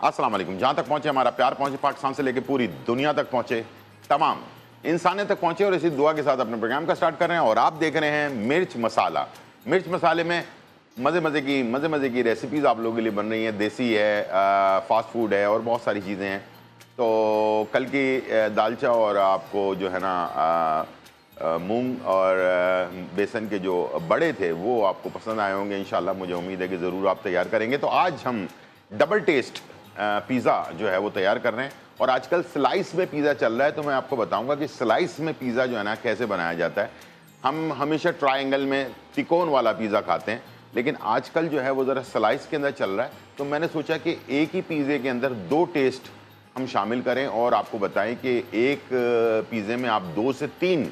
अस्सलाम वालेकुम। जहाँ तक पहुँचे हमारा प्यार पहुँचे, पाकिस्तान से लेकर पूरी दुनिया तक पहुँचे, तमाम इंसानियत तक पहुँचे, और इसी दुआ के साथ अपने प्रोग्राम का स्टार्ट कर रहे हैं। और आप देख रहे हैं मिर्च मसाला। मिर्च मसाले में मज़े की रेसिपीज़ आप लोगों के लिए बन रही हैं। देसी है, फास्ट फूड है और बहुत सारी चीज़ें हैं। तो कल की दालचा और आपको जो है ना मूंग और बेसन के जो बड़े थे वो आपको पसंद आए होंगे इंशाल्लाह। मुझे उम्मीद है कि ज़रूर आप तैयार करेंगे। तो आज हम डबल टेस्ट पिज़्ज़ा जो है वो तैयार कर रहे हैं। और आजकल स्लाइस में पिज़्ज़ा चल रहा है, तो मैं आपको बताऊंगा कि स्लाइस में पिज़्ज़ा जो है ना कैसे बनाया जाता है। हम हमेशा ट्रायंगल में तिकोन वाला पिज़्ज़ा खाते हैं, लेकिन आजकल जो है वो ज़रा स्लाइस के अंदर चल रहा है। तो मैंने सोचा कि एक ही पिज़्ज़े के अंदर 2 टेस्ट हम शामिल करें और आपको बताएं कि एक पिज़्ज़े में आप 2 से 3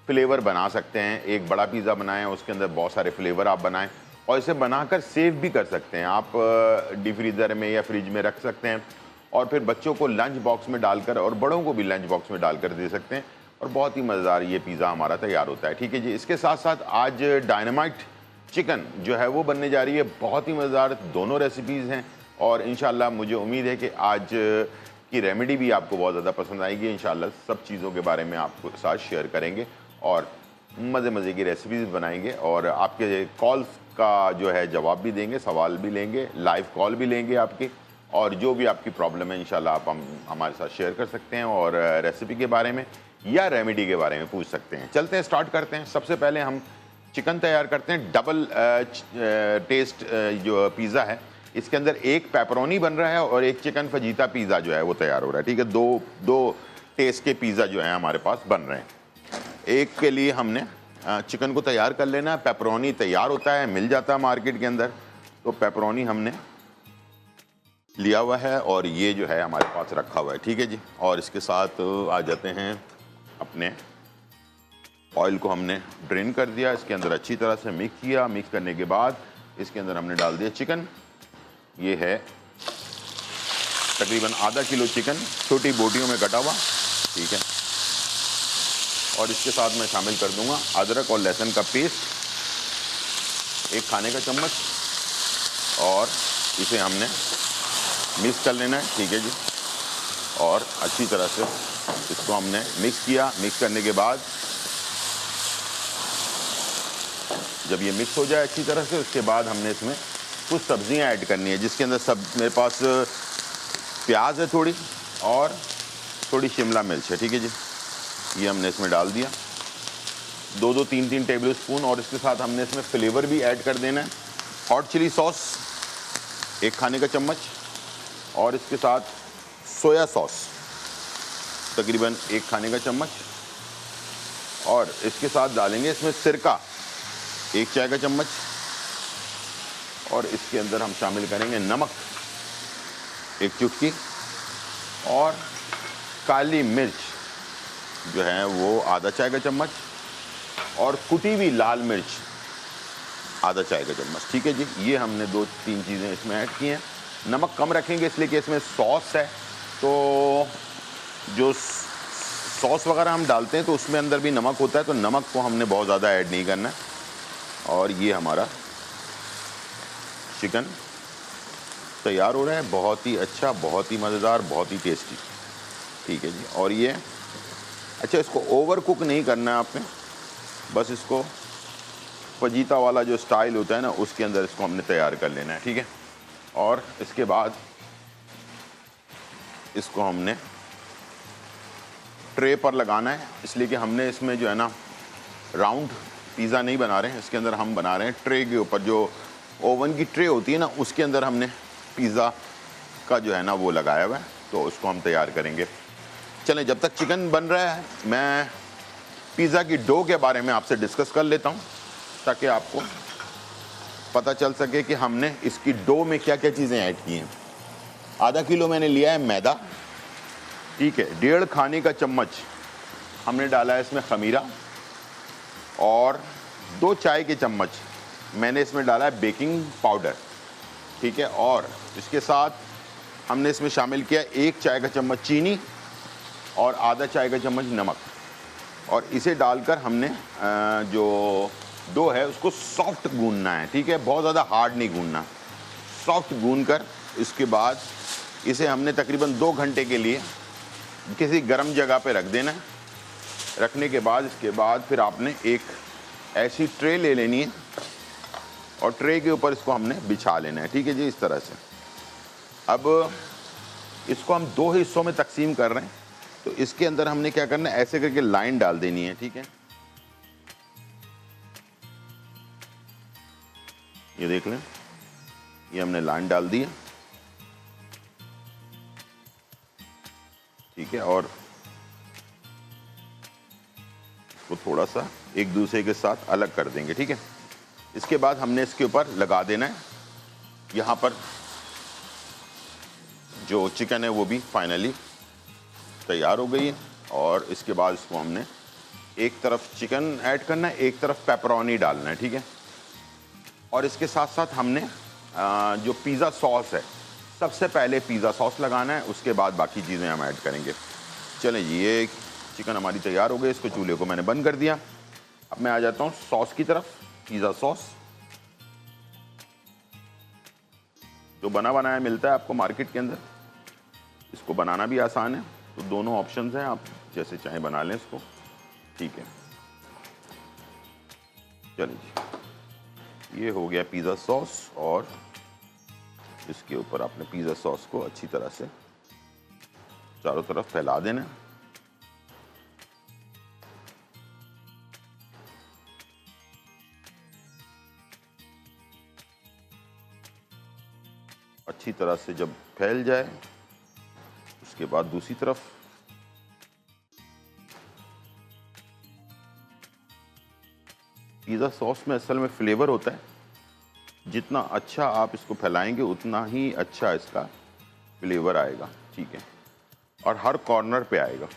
फ्लेवर बना सकते हैं। एक बड़ा पिज़्ज़ा बनाएं, उसके अंदर बहुत सारे फ्लेवर आप बनाएं और इसे बनाकर सेव भी कर सकते हैं। आप डीप फ्रीज़र में या फ्रिज में रख सकते हैं और फिर बच्चों को लंच बॉक्स में डालकर और बड़ों को भी लंच बॉक्स में डालकर दे सकते हैं और बहुत ही मज़ेदार ये पिज़्ज़ा हमारा तैयार होता है। ठीक है जी। इसके साथ साथ आज डायनामाइट चिकन जो है वो बनने जा रही है। बहुत ही मज़ेदार दोनों रेसिपीज़ हैं और इंशाल्लाह मुझे उम्मीद है कि आज की रेमेडी भी आपको बहुत ज़्यादा पसंद आएगी। इंशाल्लाह सब चीज़ों के बारे में आपको साथ शेयर करेंगे और मज़े की रेसिपीज़ बनाएंगे और आपके कॉल्स का जो है जवाब भी देंगे, सवाल भी लेंगे, लाइव कॉल भी लेंगे आपकी, और जो भी आपकी प्रॉब्लम है इंशाल्लाह आप हमारे साथ शेयर कर सकते हैं और रेसिपी के बारे में या रेमेडी के बारे में पूछ सकते हैं। चलते हैं, स्टार्ट करते हैं। सबसे पहले हम चिकन तैयार करते हैं। डबल टेस्ट जो पिज़्ज़ा है इसके अंदर एक पेपरोनी बन रहा है और एक चिकन फजीता पिज़्ज़ा जो है वो तैयार हो रहा है। ठीक है, दो टेस्ट के पिज़्ज़ा जो है हमारे पास बन रहे हैं। एक के लिए हमने चिकन को तैयार कर लेना है। पेपरोनी तैयार होता है, मिल जाता है मार्केट के अंदर। तो पेपरोनी हमने लिया हुआ है और ये जो है हमारे पास रखा हुआ है। ठीक है जी। और इसके साथ आ जाते हैं अपने ऑयल को हमने ड्रेन कर दिया, इसके अंदर अच्छी तरह से मिक्स किया। मिक्स करने के बाद इसके अंदर हमने डाल दिया चिकन। ये है तकरीबन आधा किलो चिकन, छोटी बोटियों में कटा हुआ। ठीक है। और इसके साथ मैं शामिल कर दूंगा अदरक और लहसुन का पेस्ट, 1 खाने का चम्मच, और इसे हमने मिक्स कर लेना है। ठीक है जी। और अच्छी तरह से इसको हमने मिक्स किया। मिक्स करने के बाद जब ये मिक्स हो जाए अच्छी तरह से, उसके बाद हमने इसमें कुछ सब्जियां ऐड करनी है, जिसके अंदर मेरे पास प्याज है थोड़ी और थोड़ी शिमला मिर्च है। ठीक है जी। ये हमने इसमें डाल दिया, 2-2, 3-3 टेबल स्पून। और इसके साथ हमने इसमें फ्लेवर भी ऐड कर देना है। हॉट चिली सॉस 1 खाने का चम्मच और इसके साथ सोया सॉस तकरीबन 1 खाने का चम्मच। और इसके साथ डालेंगे इसमें सिरका 1 चाय का चम्मच। और इसके अंदर हम शामिल करेंगे नमक 1 चुटकी और काली मिर्च जो है वो आधा चाय का चम्मच और कुटी हुई लाल मिर्च आधा चाय का चम्मच। ठीक है जी। ये हमने 2-3 चीज़ें इसमें ऐड की हैं। नमक कम रखेंगे इसलिए कि इसमें सॉस है, तो जो सॉस वगैरह हम डालते हैं तो उसमें अंदर भी नमक होता है, तो नमक को हमने बहुत ज़्यादा ऐड नहीं करना है। और ये हमारा चिकन तैयार हो रहा है। बहुत ही अच्छा, बहुत ही मज़ेदार, बहुत ही टेस्टी। ठीक है जी। और ये अच्छा, इसको ओवर कुक नहीं करना है आपने, बस इसको फजीता वाला जो स्टाइल होता है ना उसके अंदर इसको हमने तैयार कर लेना है। ठीक है। और इसके बाद इसको हमने ट्रे पर लगाना है, इसलिए कि हमने इसमें जो है ना राउंड पिज़्ज़ा नहीं बना रहे हैं, इसके अंदर हम बना रहे हैं ट्रे के ऊपर, जो ओवन की ट्रे होती है ना उसके अंदर हमने पिज़्ज़ा का जो है ना वो लगाया हुआ है। तो उसको हम तैयार करेंगे। चलें, जब तक चिकन बन रहा है मैं पिज़्ज़ा की डो के बारे में आपसे डिस्कस कर लेता हूँ, ताकि आपको पता चल सके कि हमने इसकी डो में क्या क्या चीज़ें ऐड की हैं। आधा किलो मैंने लिया है मैदा। ठीक है। 1.5 खाने का चम्मच हमने डाला है इसमें खमीरा और 2 चाय के चम्मच मैंने इसमें डाला है बेकिंग पाउडर। ठीक है। और इसके साथ हमने इसमें शामिल किया 1 चाय का चम्मच चीनी और आधा चाय का चम्मच नमक। और इसे डालकर हमने जो डो है उसको सॉफ्ट गूंदना है। ठीक है। बहुत ज़्यादा हार्ड नहीं गूंदना, सॉफ्ट गूंद कर इसके बाद इसे हमने तकरीबन 2 घंटे के लिए किसी गर्म जगह पे रख देना है। रखने के बाद इसके बाद फिर आपने एक ऐसी ट्रे ले लेनी है और ट्रे के ऊपर इसको हमने बिछा लेना है, ठीक है जी, इस तरह से। अब इसको हम 2 हिस्सों में तकसीम कर रहे हैं, तो इसके अंदर हमने क्या करना है, ऐसे करके लाइन डाल देनी है, ठीक है। ये देख लें, ये हमने लाइन डाल दी है, ठीक है। और इसको थोड़ा सा एक दूसरे के साथ अलग कर देंगे, ठीक है। इसके बाद हमने इसके ऊपर लगा देना है, यहाँ पर जो चिकन है वो भी फाइनली तैयार हो गई है। और इसके बाद इसको हमने एक तरफ चिकन ऐड करना है, एक तरफ पेपरोनी डालना है, ठीक है। और इसके साथ साथ हमने जो पिज़्ज़ा सॉस है, सबसे पहले पिज़्ज़ा सॉस लगाना है, उसके बाद बाकी चीज़ें हम ऐड करेंगे। चलें जी, ये चिकन हमारी तैयार हो गई, इसको चूल्हे को मैंने बंद कर दिया। अब मैं आ जाता हूँ सॉस की तरफ। पिज़्ज़ा सॉस जो बना बनाया मिलता है आपको मार्केट के अंदर, इसको बनाना भी आसान है, तो दोनों ऑप्शंस हैं, आप जैसे चाहें बना लें इसको, ठीक है। चलिए जी, ये हो गया पिज़्ज़ा सॉस और इसके ऊपर आपने पिज़्ज़ा सॉस को अच्छी तरह से चारों तरफ फैला देना है। अच्छी तरह से जब फैल जाए, उसके बाद दूसरी तरफ पिज़्ज़ा सॉस में असल में फ्लेवर होता है, जितना अच्छा आप इसको फैलाएंगे उतना ही अच्छा इसका फ्लेवर आएगा, ठीक है, और हर कॉर्नर पे आएगा।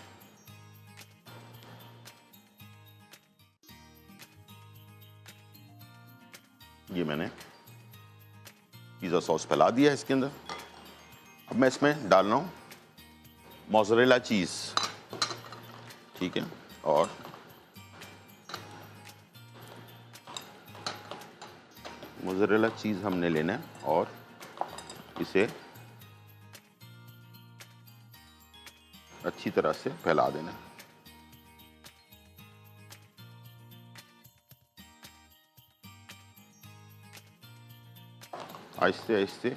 ये मैंने पिज़्ज़ा सॉस फैला दिया है इसके अंदर। अब मैं इसमें डाल रहा हूँ मोज़रेला चीज़, ठीक है। और मोज़रेला चीज़ हमने लेना है और इसे अच्छी तरह से फैला देना है। आहिस्ते आहिस्ते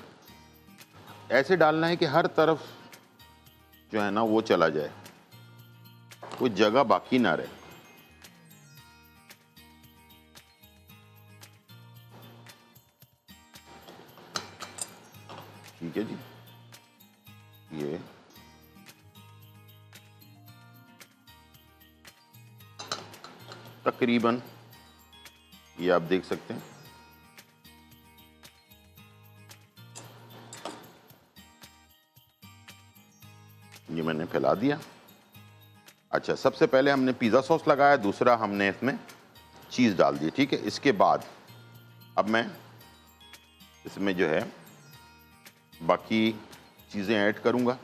ऐसे डालना है कि हर तरफ जो है ना वो चला जाए, कोई जगह बाकी ना रहे। ठीक है जी, ये तकरीबन ये आप देख सकते हैं। ये मैंने फैला दिया। अच्छा, सबसे पहले हमने पिज़्ज़ा सॉस लगाया, दूसरा हमने इसमें चीज़ डाल दी, ठीक है। इसके बाद अब मैं इसमें जो है बाकी चीज़ें ऐड करूँगा।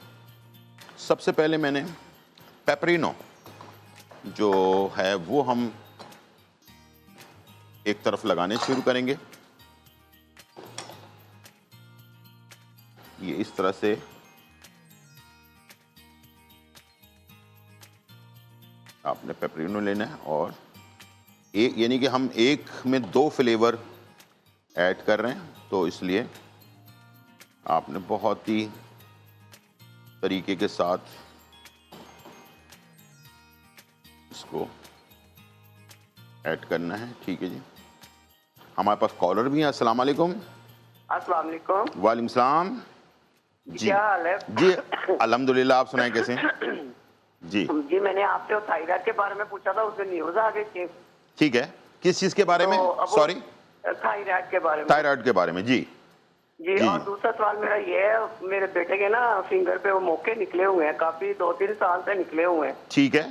सबसे पहले मैंने पेपरिनो जो है वो हम एक तरफ लगाने शुरू करेंगे। ये इस तरह से आपने पेपरिनो लेना है और एक यानी कि हम एक में 2 फ्लेवर ऐड कर रहे हैं, तो इसलिए आपने बहुत ही तरीके के साथ इसको ऐड करना है, ठीक है जी। हमारे पास कॉलर भी हैं। अस्सलाम वालेकुम। अस्सलाम वालेकुम। वालेकुम सलाम जी। क्या हाल है? जी अल्हम्दुलिल्लाह, आप सुनाएं कैसे हैं? जी जी, मैंने आपसे थायराइड के बारे में पूछा था, उसमें न्यूज आ गई थी। ठीक है, किस चीज़ के बारे में? सॉरी, थायराइड के बारे में। थायराइड के बारे में, जी जी, जी। और दूसरा सवाल मेरा ये है, मेरे बेटे के ना फिंगर पे वो मोके निकले हुए हैं, काफी 2-3 साल से निकले हुए हैं। ठीक है,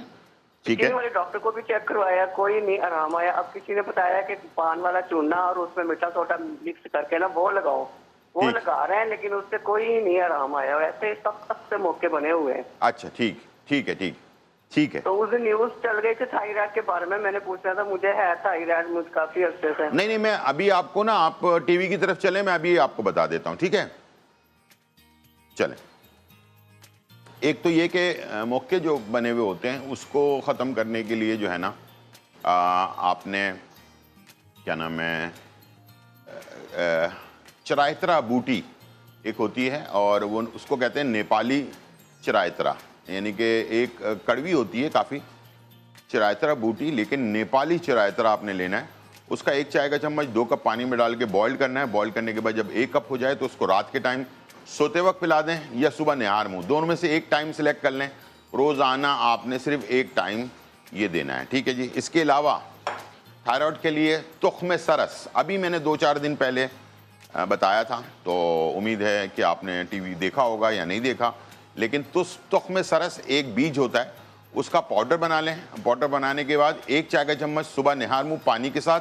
ठीक है। वाले डॉक्टर को भी चेक करवाया, कोई नहीं आराम आया। अब किसी ने बताया कि पान वाला चूना और उसमें मीठा सोडा मिक्स करके ना वो लगाओ, वो लगा रहे हैं, लेकिन उससे कोई नहीं आराम आया। वैसे सब से मौके बने हुए हैं। अच्छा, ठीक ठीक है, ठीक है। तो उस दिन न्यूज चल गई थी थायराइड के बारे में, मैंने पूछा था, मुझे है थायराइड, मुझे काफी अर्से से। नहीं, मैं अभी आपको ना, आप टीवी की तरफ चले, मैं अभी आपको बता देता हूँ, ठीक है। चलें, एक तो ये कि मौके जो बने हुए होते हैं उसको ख़त्म करने के लिए जो है ना आपने क्या नाम है चराइतरा बूटी एक होती है और वो उसको कहते हैं नेपाली चराइतरा, यानी कि एक कड़वी होती है काफ़ी चराइतरा बूटी, लेकिन नेपाली चराइतरा आपने लेना है। उसका 1 चाय का चम्मच 2 कप पानी में डाल के बॉईल करना है। बॉईल करने के बाद जब 1 कप हो जाए तो उसको रात के टाइम सोते वक्त पिला दें या सुबह निहार मुँह, दोनों में से एक टाइम सेलेक्ट कर लें। रोज़ाना आपने सिर्फ एक टाइम ये देना है, ठीक है जी। इसके अलावा थायराइड के लिए तुख्म सरस अभी मैंने 2-4 दिन पहले बताया था, तो उम्मीद है कि आपने टीवी देखा होगा या नहीं देखा, लेकिन तुख्म सरस एक बीज होता है, उसका पाउडर बना लें। पाउडर बनाने के बाद 1 चाय का चम्मच सुबह निहार मुँह पानी के साथ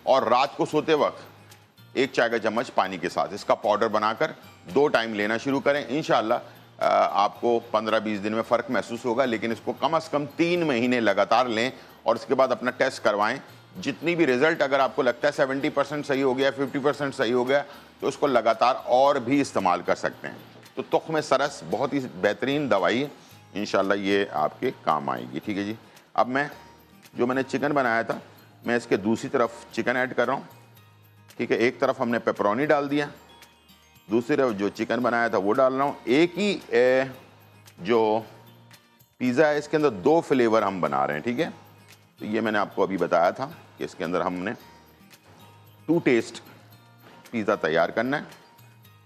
और रात को सोते वक्त 1 चाय का चम्मच पानी के साथ इसका पाउडर बनाकर 2 टाइम लेना शुरू करें। इंशाअल्लाह आपको 15-20 दिन में फ़र्क महसूस होगा, लेकिन इसको कम से कम 3 महीने लगातार लें और उसके बाद अपना टेस्ट करवाएं। जितनी भी रिज़ल्ट अगर आपको लगता है 70% सही हो गया, 50% सही हो गया, तो उसको लगातार और भी इस्तेमाल कर सकते हैं। तो तुख्म सरस बहुत ही बेहतरीन दवाई है, इंशाल्लाह ये आपके काम आएगी, ठीक है जी। अब मैंने चिकन बनाया था, मैं इसके दूसरी तरफ चिकन ऐड कर रहा हूँ, ठीक है। एक तरफ हमने पेपरोनी डाल दिया, दूसरी तरफ जो चिकन बनाया था वो डाल रहा हूँ। एक ही जो पिज़्ज़ा है इसके अंदर 2 फ्लेवर हम बना रहे हैं, ठीक है। तो ये मैंने आपको अभी बताया था कि इसके अंदर हमने 2 टेस्ट पिज़्ज़ा तैयार करना है,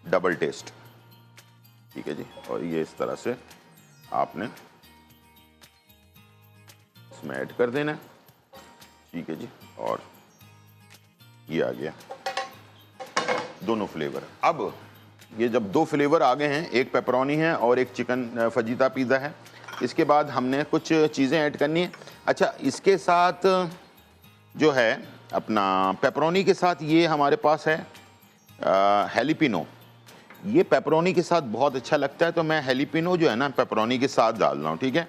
डबल टेस्ट, ठीक है जी। और ये इस तरह से आपने इसमें ऐड कर देना है, ठीक है जी। और ये आ गया दोनों फ्लेवर। अब ये जब 2 फ्लेवर आ गए हैं, एक पेपरोनी है और एक चिकन फजीता पिज़्ज़ा है, इसके बाद हमने कुछ चीज़ें ऐड करनी है। अच्छा, इसके साथ जो है अपना पेपरोनी के साथ ये हमारे पास है हेलिपिनो। ये पेपरोनी के साथ बहुत अच्छा लगता है, तो मैं हेलिपिनो जो है ना पेपरोनी के साथ डाल रहा हूँ, ठीक है।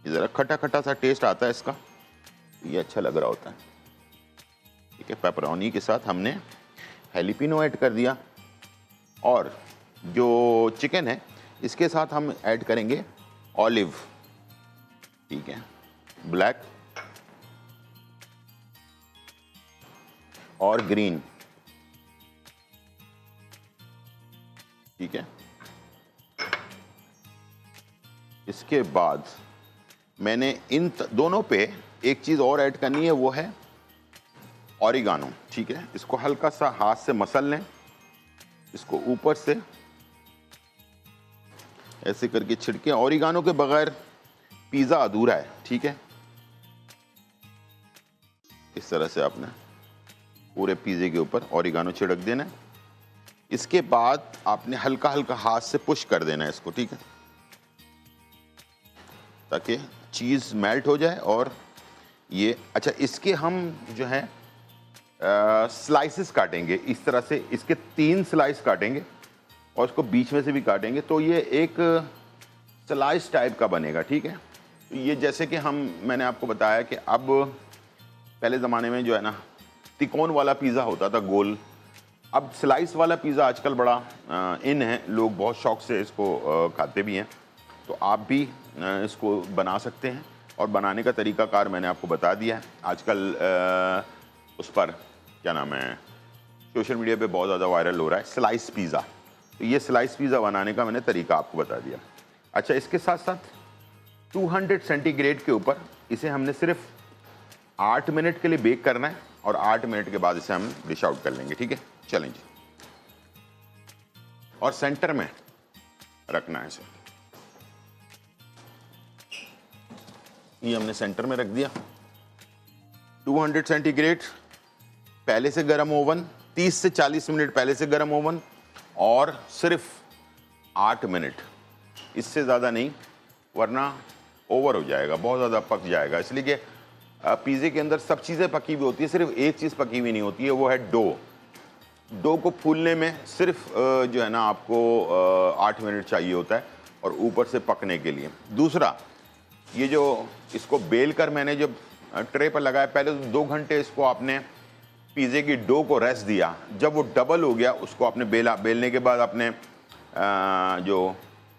ये ज़रा खट्टा खट्टा सा टेस्ट आता है इसका, ये अच्छा लग रहा होता है, ठीक है। पेपरोनी के साथ हमने हेलिपिनो ऐड कर दिया और जो चिकन है इसके साथ हम ऐड करेंगे ऑलिव, ठीक है, ब्लैक और ग्रीन, ठीक है। इसके बाद मैंने इन दोनों पे एक चीज़ और ऐड करनी है, वो है ऑरिगानो, ठीक है। इसको हल्का सा हाथ से मसल लें, इसको ऊपर से ऐसे करके छिड़के। ऑरिगानो के बगैर पिज़्ज़ा अधूरा है, ठीक है। इस तरह से आपने पूरे पिज़्ज़े के ऊपर ऑरिगानो छिड़क देना है। इसके बाद आपने हल्का हल्का हाथ से पुश कर देना है इसको, ठीक है, ताकि चीज़ मेल्ट हो जाए। और ये अच्छा, इसके हम जो है स्लाइसेस काटेंगे इस तरह से, इसके 3 स्लाइस काटेंगे और इसको बीच में से भी काटेंगे, तो ये एक स्लाइस टाइप का बनेगा, ठीक है। तो ये जैसे कि मैंने आपको बताया कि अब पहले ज़माने में जो है ना तिकोन वाला पिज़्ज़ा होता था, गोल। अब स्लाइस वाला पिज़्ज़ा आजकल बड़ा इन है, लोग बहुत शौक से इसको खाते भी हैं, तो आप भी इसको बना सकते हैं। और बनाने का तरीक़ाकार मैंने आपको बता दिया है। आजकल उस पर क्या नाम है, सोशल मीडिया पे बहुत ज़्यादा वायरल हो रहा है स्लाइस पिज़्ज़ा। तो ये स्लाइस पिज़्ज़ा बनाने का मैंने तरीका आपको बता दिया। अच्छा, इसके साथ साथ 200 सेंटीग्रेड के ऊपर इसे हमने सिर्फ 8 मिनट के लिए बेक करना है और 8 मिनट के बाद इसे हम डिश आउट कर लेंगे, ठीक है। चलें जी, और सेंटर में रखना है इसे, ये हमने सेंटर में रख दिया। 200 सेंटीग्रेड पहले से गर्म ओवन, 30 से 40 मिनट पहले से गर्म ओवन, और सिर्फ 8 मिनट, इससे ज़्यादा नहीं, वरना ओवर हो जाएगा, बहुत ज़्यादा पक जाएगा। इसलिए कि पिज़्ज़े के अंदर सब चीज़ें पकी हुई होती है, सिर्फ एक चीज़ पकी हुई नहीं होती है, वो है डो। डो को फूलने में सिर्फ जो है ना आपको 8 मिनट चाहिए होता है, और ऊपर से पकने के लिए। दूसरा, ये जो इसको बेल कर मैंने जब ट्रे पर लगाया, पहले तो 2 घंटे इसको आपने पिज़्ज़े की डो को रेस्ट दिया। जब वो डबल हो गया, उसको आपने बेला, बेलने के बाद आपने जो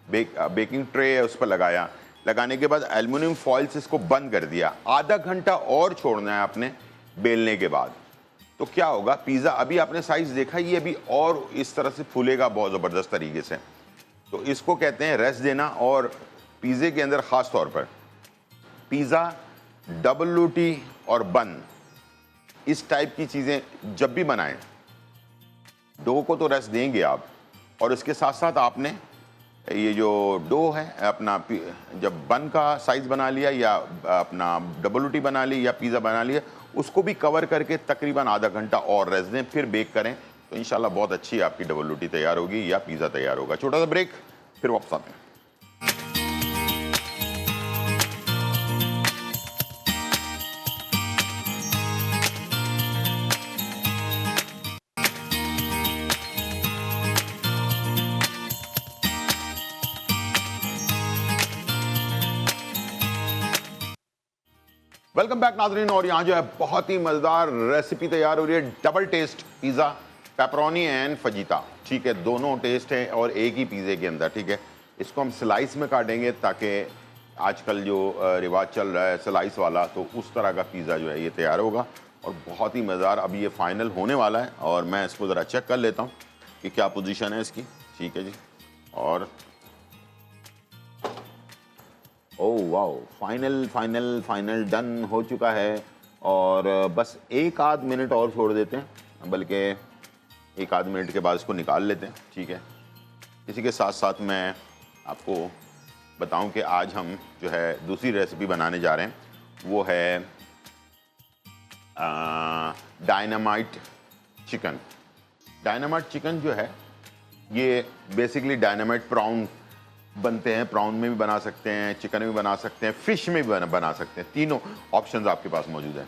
बेकिंग ट्रे है उस पर लगाया, लगाने के बाद एल्युमिनियम फॉइल से इसको बंद कर दिया, आधा घंटा और छोड़ना है आपने बेलने के बाद। तो क्या होगा, पिज़्ज़ा अभी आपने साइज देखा, ये अभी और इस तरह से फूलेगा बहुत ज़बरदस्त तरीके से। तो इसको कहते हैं रेस्ट देना। और पिज़्ज़े के अंदर ख़ास तौर पर पिज़्ज़ा, डबल रोटी और बन, इस टाइप की चीज़ें जब भी बनाएं, डो को तो रेस्ट देंगे आप, और इसके साथ साथ आपने ये जो डो है अपना, जब बन का साइज़ बना लिया या अपना डबल रोटी बना ली या पिज़्ज़ा बना लिया, उसको भी कवर करके तकरीबन आधा घंटा और रेस्ट दें, फिर बेक करें, तो इंशाल्लाह बहुत अच्छी आपकी डबल रोटी तैयार होगी या पिज़्ज़ा तैयार होगा। छोटा सा ब्रेक, फिर वापस आते हैं। वेलकम बैक नाज़रीन। और यहाँ जो है बहुत ही मज़ेदार रेसिपी तैयार हो रही है, double taste pizza, pepperoni and fajita. ठीक है, दोनों टेस्ट हैं और एक ही पिज़्ज़े के अंदर। ठीक है, इसको हम स्लाइस में काटेंगे ताकि आजकल जो रिवाज चल रहा है स्लाइस वाला, तो उस तरह का पिज़्ज़ा जो है ये तैयार होगा और बहुत ही मज़ेदार। अभी ये फाइनल होने वाला है और मैं इसको ज़रा चेक कर लेता हूँ कि क्या पोजीशन है इसकी। ठीक है जी, और ओह वाओ, फाइनल डन हो चुका है। और बस एक आध मिनट और छोड़ देते हैं, बल्कि एक आध मिनट के बाद इसको निकाल लेते हैं। ठीक है, इसी के साथ साथ मैं आपको बताऊं कि आज हम जो है दूसरी रेसिपी बनाने जा रहे हैं, वो है डायनामाइट चिकन। डायनामाइट चिकन जो है ये बेसिकली डायनामाइट प्राउन बनते हैं, प्राउन में भी बना सकते हैं, चिकन में भी बना सकते हैं, फिश में भी बना सकते हैं, तीनों ऑप्शंस आपके पास मौजूद हैं।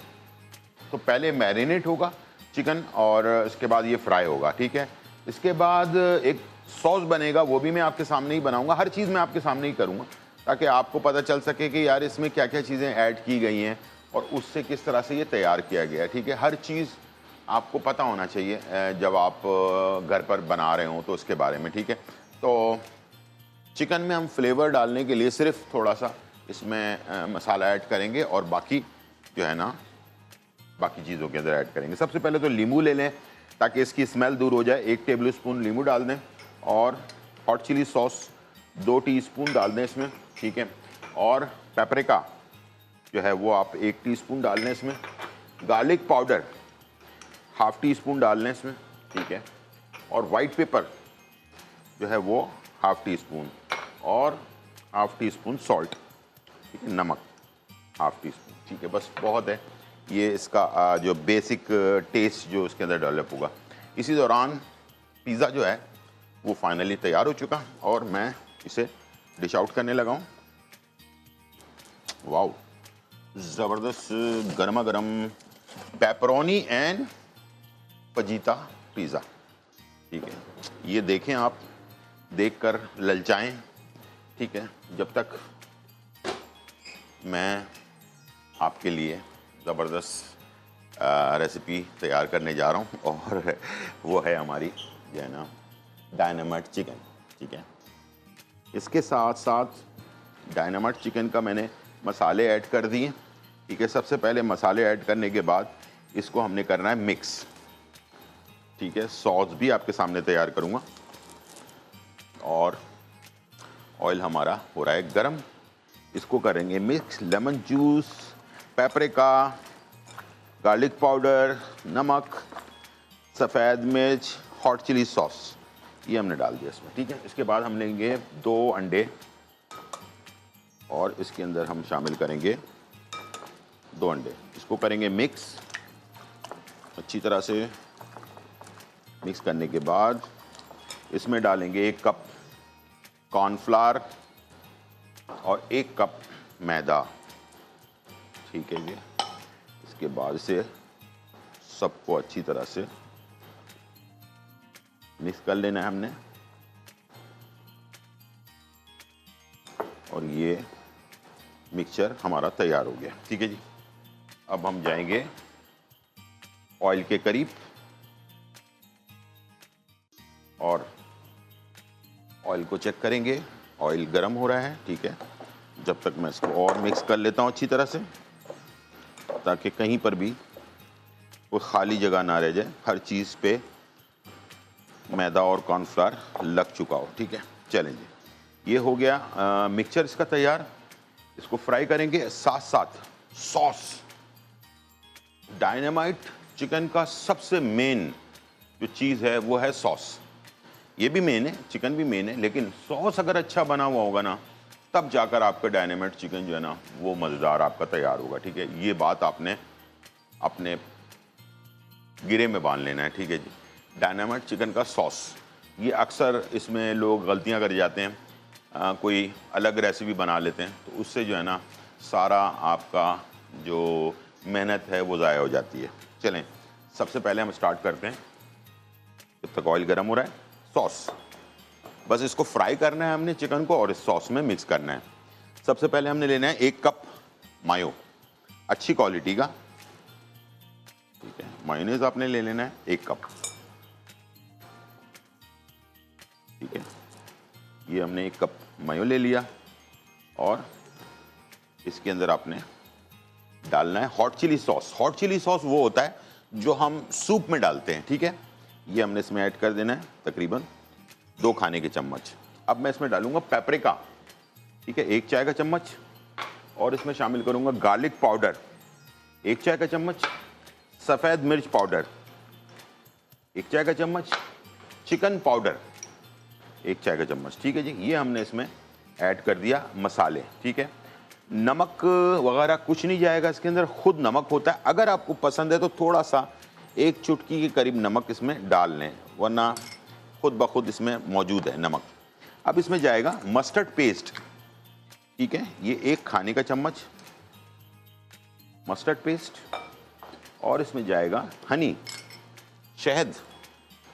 तो पहले मैरिनेट होगा चिकन और इसके बाद ये फ्राई होगा। ठीक है, इसके बाद एक सॉस बनेगा, वो भी मैं आपके सामने ही बनाऊंगा। हर चीज़ मैं आपके सामने ही करूंगा ताकि आपको पता चल सके कि यार इसमें क्या क्या चीज़ें ऐड की गई हैं और उससे किस तरह से ये तैयार किया गया है। ठीक है, हर चीज़ आपको पता होना चाहिए जब आप घर पर बना रहे हो तो उसके बारे में। ठीक है, तो चिकन में हम फ्लेवर डालने के लिए सिर्फ थोड़ा सा इसमें मसाला ऐड करेंगे और बाकी जो है ना बाकी चीज़ों के अंदर ऐड करेंगे। सबसे पहले तो नींबू ले लें ताकि इसकी स्मेल दूर हो जाए। 1 टेबल स्पून नींबू डाल दें और हॉट चिली सॉस 2 टीस्पून डाल दें इसमें। ठीक है, और पेपरिका जो है वो आप 1 टीस्पून डाल लें इसमें। गार्लिक पाउडर ½ टीस्पून डाल लें इसमें। ठीक है, और वाइट पेपर जो है वो ½ टीस्पून और ½ टीस्पून सॉल्ट। ठीक है, नमक ½ टीस्पून। ठीक है, बस बहुत है, ये इसका जो बेसिक टेस्ट जो इसके अंदर डेवलप होगा। इसी दौरान पिज़्ज़ा जो है वो फाइनली तैयार हो चुका और मैं इसे डिश आउट करने लगा हूँ। वाओ, ज़बरदस्त गर्मा गर्म पेपरोनी एंड फजीता पिज़्ज़ा। ठीक है, ये देखें आप, देखकर ललचाएं। ठीक है, जब तक मैं आपके लिए ज़बरदस्त रेसिपी तैयार करने जा रहा हूँ और वो है हमारी जो है ना डायनामाइट चिकन। ठीक है, इसके साथ साथ डायनामाइट चिकन का मैंने मसाले ऐड कर दिए। ठीक है, सबसे पहले मसाले ऐड करने के बाद इसको हमने करना है मिक्स। ठीक है, सॉस भी आपके सामने तैयार करूँगा और ऑयल हमारा हो रहा है गरम। इसको करेंगे mix. Lemon juice, paprika, garlic powder, नमक, सफ़ेद मिर्च, हॉट चिली सॉस, ये हमने डाल दिया इसमें। ठीक है, इसके बाद हम लेंगे 2 अंडे और इसके अंदर हम शामिल करेंगे 2 अंडे। इसको करेंगे मिक्स अच्छी तरह से। मिक्स करने के बाद इसमें डालेंगे 1 कप कॉर्नफ्लावर और 1 कप मैदा। ठीक है जी, इसके बाद से सबको अच्छी तरह से मिक्स कर लेना है हमने और ये मिक्सचर हमारा तैयार हो गया। ठीक है जी, अब हम जाएंगे ऑयल के करीब और ऑयल को चेक करेंगे ऑयल गर्म हो रहा है, ठीक है। जब तक मैं इसको और मिक्स कर लेता हूँ अच्छी तरह से, ताकि कहीं पर भी कोई खाली जगह ना रह जाए, हर चीज़ पे मैदा और कॉर्नफ्लावर लग चुका हो, ठीक है। चलें जी, ये हो गया मिक्सचर इसका तैयार। इसको फ्राई करेंगे, साथ साथ सॉस। डायनामाइट चिकन का सबसे मेन जो चीज़ है वो है सॉस। ये भी मेन है, चिकन भी मेन है, लेकिन सॉस अगर अच्छा बना हुआ होगा ना, तब जाकर आपका डायनामाइट चिकन जो है ना वो मज़ेदार आपका तैयार होगा, ठीक है। ये बात आपने अपने गिरे में बांध लेना है, ठीक है जी। डायनामाइट चिकन का सॉस, ये अक्सर इसमें लोग गलतियां कर जाते हैं, कोई अलग रेसिपी बना लेते हैं, तो उससे जो है ना सारा आपका जो मेहनत है वो ज़ाया हो जाती है। चलें, सबसे पहले हम स्टार्ट करते हैं। जब तक ऑयल गर्म हो रहा है, सॉस, बस इसको फ्राई करना है हमने चिकन को, और इस सॉस में मिक्स करना है। सबसे पहले हमने लेना है 1 कप मायो, अच्छी क्वालिटी का, ठीक है। मायोनीज आपने ले लेना है 1 कप, ठीक है। ये हमने 1 कप मायो ले लिया, और इसके अंदर आपने डालना है hot chilli sauce. Hot chilli sauce वो होता है जो हम सूप में डालते हैं, ठीक है। ये हमने इसमें ऐड कर देना है तकरीबन 2 खाने के चम्मच। अब मैं इसमें डालूंगा पेपरिका, ठीक है, 1 चाय का चम्मच, और इसमें शामिल करूंगा गार्लिक पाउडर 1 चाय का चम्मच, सफ़ेद मिर्च पाउडर 1 चाय का चम्मच, चिकन पाउडर 1 चाय का चम्मच, ठीक है जी। ये हमने इसमें ऐड कर दिया मसाले, ठीक है। नमक वगैरह कुछ नहीं जाएगा इसके अंदर, खुद नमक होता है। अगर आपको पसंद है तो थोड़ा सा 1 चुटकी के करीब नमक इसमें डाल लें, वरना खुद ब खुद इसमें मौजूद है नमक। अब इसमें जाएगा मस्टर्ड पेस्ट, ठीक है, ये 1 खाने का चम्मच मस्टर्ड पेस्ट, और इसमें जाएगा हनी, शहद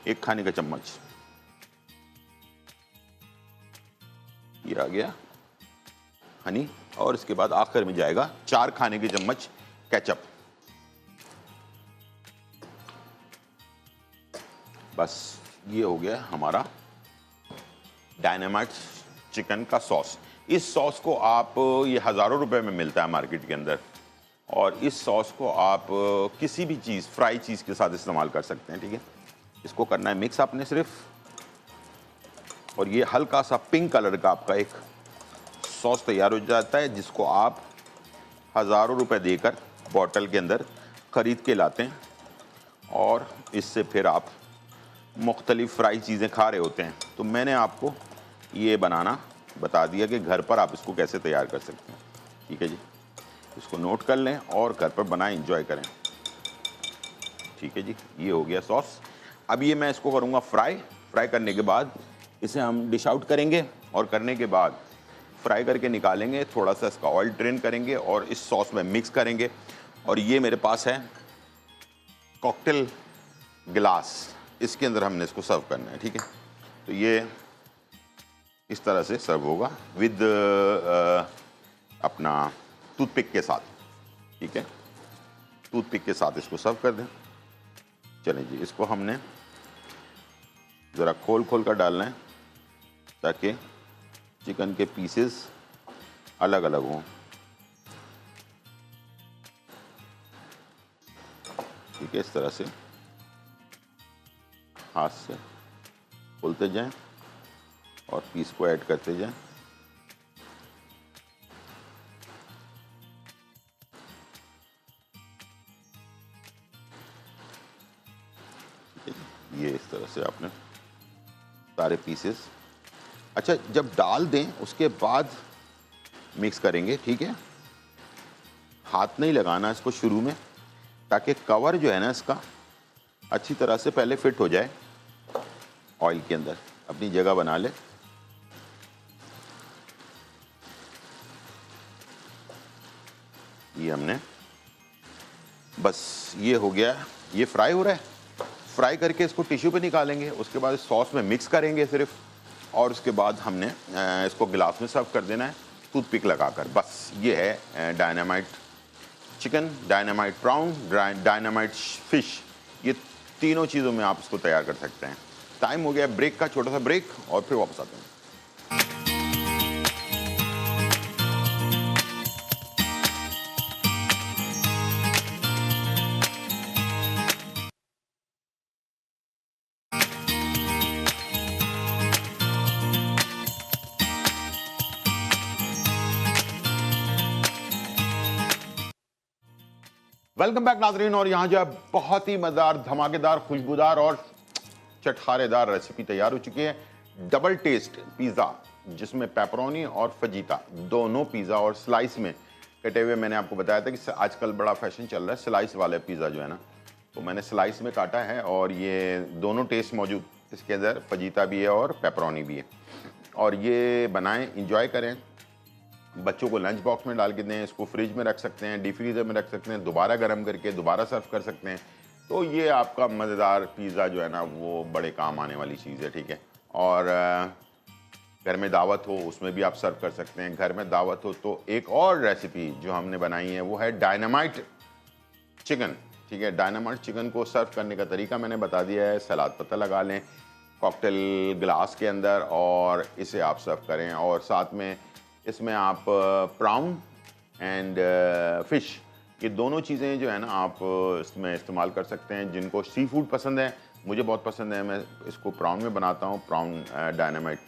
1 खाने का चम्मच, ये आ गया हनी, और इसके बाद आखिर में जाएगा 4 खाने के चम्मच केचप। बस ये हो गया हमारा डायनामाइट चिकन का सॉस। इस सॉस को आप, ये हज़ारों रुपए में मिलता है मार्केट के अंदर, और इस सॉस को आप किसी भी चीज़, फ्राई चीज़ के साथ इस्तेमाल कर सकते हैं, ठीक है। इसको करना है मिक्स आपने सिर्फ, और ये हल्का सा पिंक कलर का आपका एक सॉस तैयार हो जाता है, जिसको आप हज़ारों रुपए देकर बॉटल के अंदर ख़रीद के लाते हैं, और इससे फिर आप मुख्तलिफ फ्राई चीज़ें खा रहे होते हैं। तो मैंने आपको ये बनाना बता दिया कि घर पर आप इसको कैसे तैयार कर सकते हैं, ठीक है जी। इसको नोट कर लें और घर पर बनाएं, इंजॉय करें, ठीक है जी। ये हो गया सॉस। अब ये मैं इसको करूँगा फ्राई। फ्राई करने के बाद इसे हम डिश आउट करेंगे, और करने के बाद फ्राई करके निकालेंगे, थोड़ा सा इसका ऑयल ड्रेन करेंगे और इस सॉस में मिक्स करेंगे। और ये मेरे पास है कॉकटेल गिलास, इसके अंदर हमने इसको सर्व करना है, ठीक है। तो ये इस तरह से सर्व होगा विद अपना टूथपिक के साथ, ठीक है। टूथपिक के साथ इसको सर्व कर दें। चलें जी, इसको हमने ज़रा खोल खोल कर डालना है, ताकि चिकन के पीसेस अलग अलग हों, ठीक है। इस तरह से हाथ से खोलते जाएं और पीस को ऐड करते जाएं। ये इस तरह से आपने सारे पीसेस, अच्छा जब डाल दें उसके बाद मिक्स करेंगे, ठीक है। हाथ नहीं लगाना इसको शुरू में, ताकि कवर जो है ना इसका अच्छी तरह से पहले फिट हो जाए, ऑयल के अंदर अपनी जगह बना ले। ये हमने बस, ये हो गया, ये फ्राई हो रहा है। फ्राई करके इसको टिश्यू पे निकालेंगे, उसके बाद सॉस में मिक्स करेंगे सिर्फ, और उसके बाद हमने इसको गिलास में सर्व कर देना है टूथपिक लगाकर। बस ये है dynamite chicken, dynamite brown, dynamite fish. ये तीनों चीज़ों में आप इसको तैयार कर सकते हैं। टाइम हो गया ब्रेक का, छोटा सा ब्रेक, और फिर वापस आते हैं। वेलकम बैक नाजरीन। और यहाँ जो है बहुत ही मज़ेदार, धमाकेदार, खुशबूदार और चटखारेदार रेसिपी तैयार हो चुकी है। डबल टेस्ट पिज़्ज़ा जिसमें पेपरोनी और फजीता दोनों पिज़्ज़ा और स्लाइस में कटे हुए। मैंने आपको बताया था कि आजकल बड़ा फैशन चल रहा है स्लाइस वाले पिज़्ज़ा जो है ना, तो मैंने स्लाइस में काटा है और ये दोनों टेस्ट मौजूद इसके अंदर, फजीता भी है और पेपरोनी भी है। और ये बनाएं, इंजॉय करें, बच्चों को लंच बॉक्स में डाल के दें, इसको फ्रिज में रख सकते हैं, डीप फ्रीज़र में रख सकते हैं, दोबारा गर्म करके दोबारा सर्व कर सकते हैं। तो ये आपका मज़ेदार पिज़्ज़ा जो है ना वो बड़े काम आने वाली चीज़ है, ठीक है। और घर में दावत हो उसमें भी आप सर्व कर सकते हैं। घर में दावत हो तो एक और रेसिपी जो हमने बनाई है वो है डायनामाइट चिकन, ठीक है। डायनामाइट चिकन को सर्व करने का तरीका मैंने बता दिया है। सलाद पत्ता लगा लें कॉकटेल ग्लास के अंदर और इसे आप सर्व करें। और साथ में इसमें आप प्राउन एंड फिश, ये दोनों चीज़ें जो है ना आप इसमें इस्तेमाल कर सकते हैं। जिनको सी फूड पसंद है, मुझे बहुत पसंद है, मैं इसको प्राउन में बनाता हूँ, प्राउन डायनामाइट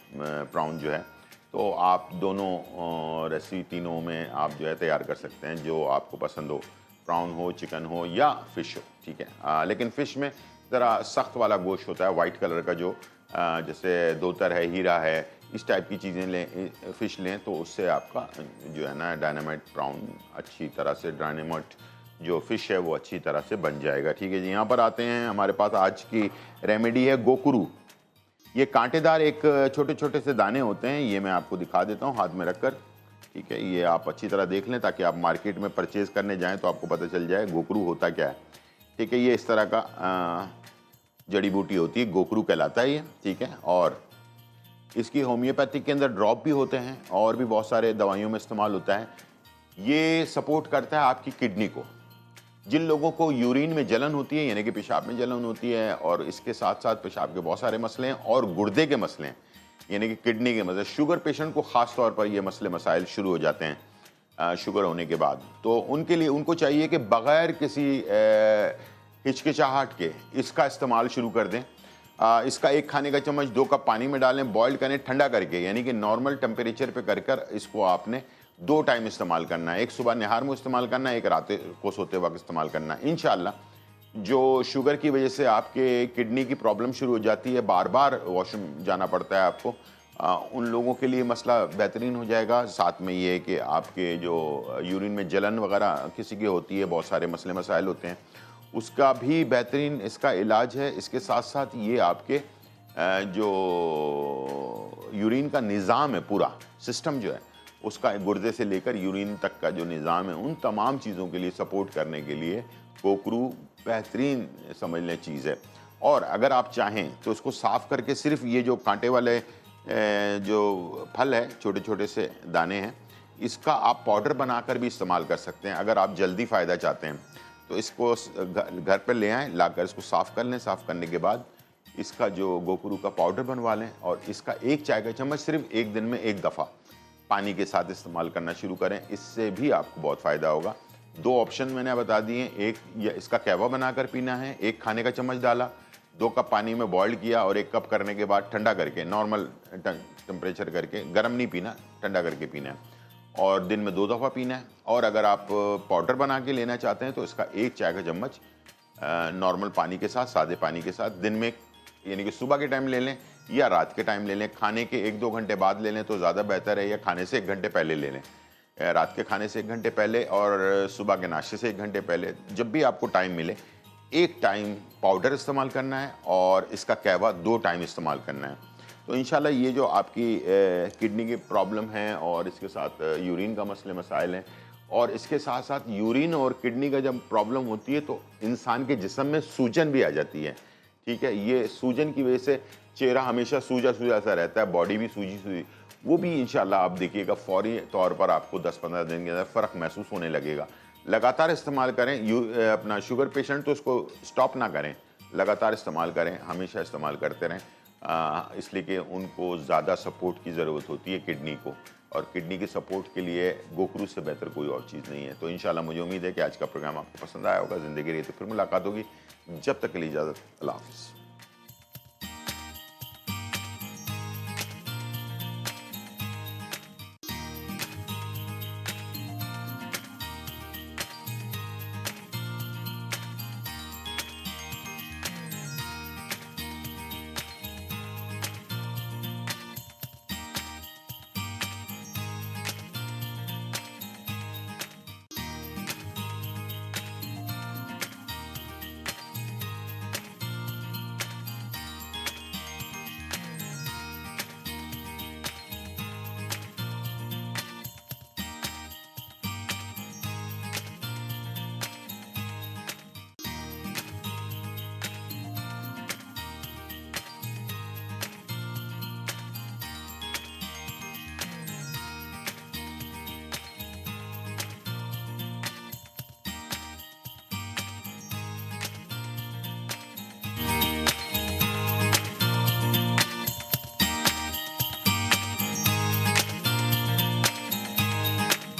प्राउन जो है। तो आप दोनों रेसिपी तीनों में आप जो है तैयार कर सकते हैं, जो आपको पसंद हो, प्राउन हो, चिकन हो या फ़िश हो, ठीक है। लेकिन फ़िश में ज़रा सख्त वाला गोश्त होता है, वाइट कलर का, जो जैसे दोतर है, हीरा है, इस टाइप की चीज़ें लें, फ़िश लें, तो उससे आपका जो है ना डायनामाइट प्राउन अच्छी तरह से, डायनामाइट जो फ़िश है वो अच्छी तरह से बन जाएगा, ठीक है जी। यहाँ पर आते हैं, हमारे पास आज की रेमेडी है गोकुरू। ये कांटेदार एक छोटे छोटे से दाने होते हैं, ये मैं आपको दिखा देता हूँ हाथ में रखकर, ठीक है। ये आप अच्छी तरह देख लें ताकि आप मार्केट में परचेज़ करने जाएँ तो आपको पता चल जाए गोकुरू होता क्या है, ठीक है। ये इस तरह का जड़ी बूटी होती है, गोकुरू कहलाता है ये, ठीक है। और इसकी होम्योपैथिक के अंदर ड्रॉप भी होते हैं और भी बहुत सारे दवाइयों में इस्तेमाल होता है। ये सपोर्ट करता है आपकी किडनी को। जिन लोगों को यूरिन में जलन होती है, यानी कि पेशाब में जलन होती है, और इसके साथ साथ पेशाब के बहुत सारे मसले हैं और गुर्दे के मसले हैं, यानी कि किडनी के मसले, शुगर पेशेंट को ख़ास तौर पर ये मसले मसाइल शुरू हो जाते हैं शुगर होने के बाद, तो उनके लिए उनको चाहिए कि बग़ैर किसी हिचकिचाहट के इसका इस्तेमाल शुरू कर दें। इसका एक खाने का चम्मच 2 कप पानी में डालें, बॉईल करें ठंडा करके, यानी कि नॉर्मल टेम्परेचर पे कर इसको आपने 2 टाइम इस्तेमाल करना है। एक सुबह निहार में इस्तेमाल करना है, एक रात को सोते वक्त इस्तेमाल करना है। इंशाल्लाह जो शुगर की वजह से आपके किडनी की प्रॉब्लम शुरू हो जाती है, बार बार वॉशरूम जाना पड़ता है आपको, उन लोगों के लिए मसला बेहतरीन हो जाएगा। साथ में ये है कि आपके जो यूरिन में जलन वगैरह किसी की होती है, बहुत सारे मसले मसाइल होते हैं, उसका भी बेहतरीन इसका इलाज है। इसके साथ साथ ये आपके जो यूरिन का निज़ाम है, पूरा सिस्टम जो है उसका, गुर्दे से लेकर यूरिन तक का जो निज़ाम है, उन तमाम चीज़ों के लिए सपोर्ट करने के लिए गोकुरू बेहतरीन समझ लें चीज़ है। और अगर आप चाहें तो इसको साफ़ करके सिर्फ ये जो कांटे वाले जो फल है, छोटे छोटे से दाने हैं, इसका आप पाउडर बनाकर भी इस्तेमाल कर सकते हैं। अगर आप जल्दी फ़ायदा चाहते हैं तो इसको घर पर ले आएँ, लाकर इसको साफ़ कर लें। साफ़ करने के बाद इसका जो गोकुरू का पाउडर बनवा लें और इसका 1 चाय का चम्मच सिर्फ एक दिन में 1 दफ़ा पानी के साथ इस्तेमाल करना शुरू करें। इससे भी आपको बहुत फ़ायदा होगा। 2 ऑप्शन मैंने बता दिए, एक या इसका कहवा बनाकर पीना है, 1 खाने का चम्मच डाला, 2 कप पानी में बॉयल किया और 1 कप करने के बाद ठंडा करके, नॉर्मल टेम्परेचर करके, गर्म नहीं पीना, ठंडा करके पीना है, और दिन में 2 दफ़ा पीना है। और अगर आप पाउडर बना के लेना चाहते हैं तो इसका 1 चाय का चम्मच नॉर्मल पानी के साथ, सादे पानी के साथ दिन में, यानी कि सुबह के टाइम ले लें या रात के टाइम ले लें, खाने के 1-2 घंटे बाद ले लें तो ज़्यादा बेहतर है, या खाने से 1 घंटे पहले ले लें, रात के खाने से 1 घंटे पहले और सुबह के नाश्ते से 1 घंटे पहले, जब भी आपको टाइम मिले 1 टाइम पाउडर इस्तेमाल करना है और इसका कहवा 2 टाइम इस्तेमाल करना है। तो इंशाल्लाह ये जो आपकी किडनी की प्रॉब्लम है और इसके साथ यूरिन का मसले मसाइल हैं, और इसके साथ साथ यूरिन और किडनी का जब प्रॉब्लम होती है तो इंसान के जिस्म में सूजन भी आ जाती है, ठीक है। ये सूजन की वजह से चेहरा हमेशा सूजा सूजा सा रहता है, बॉडी भी सूजी सूजी, वो भी इंशाल्लाह आप देखिएगा फ़ौरी तौर पर आपको 10-15 दिन के अंदर फ़र्क महसूस होने लगेगा। लगातार इस्तेमाल करें। अपना शुगर पेशेंट तो इसको स्टॉप ना करें, लगातार इस्तेमाल करें, हमेशा इस्तेमाल करते रहें, इसलिए कि उनको ज़्यादा सपोर्ट की ज़रूरत होती है किडनी को, और किडनी के सपोर्ट के लिए गोकुरू से बेहतर कोई और चीज़ नहीं है। तो इंशाल्लाह मुझे उम्मीद है कि आज का प्रोग्राम आपको पसंद आया होगा। ज़िंदगी रही तो फिर मुलाकात होगी, जब तक के लिए इजाज़त, अल्लाह हाफ़िज़।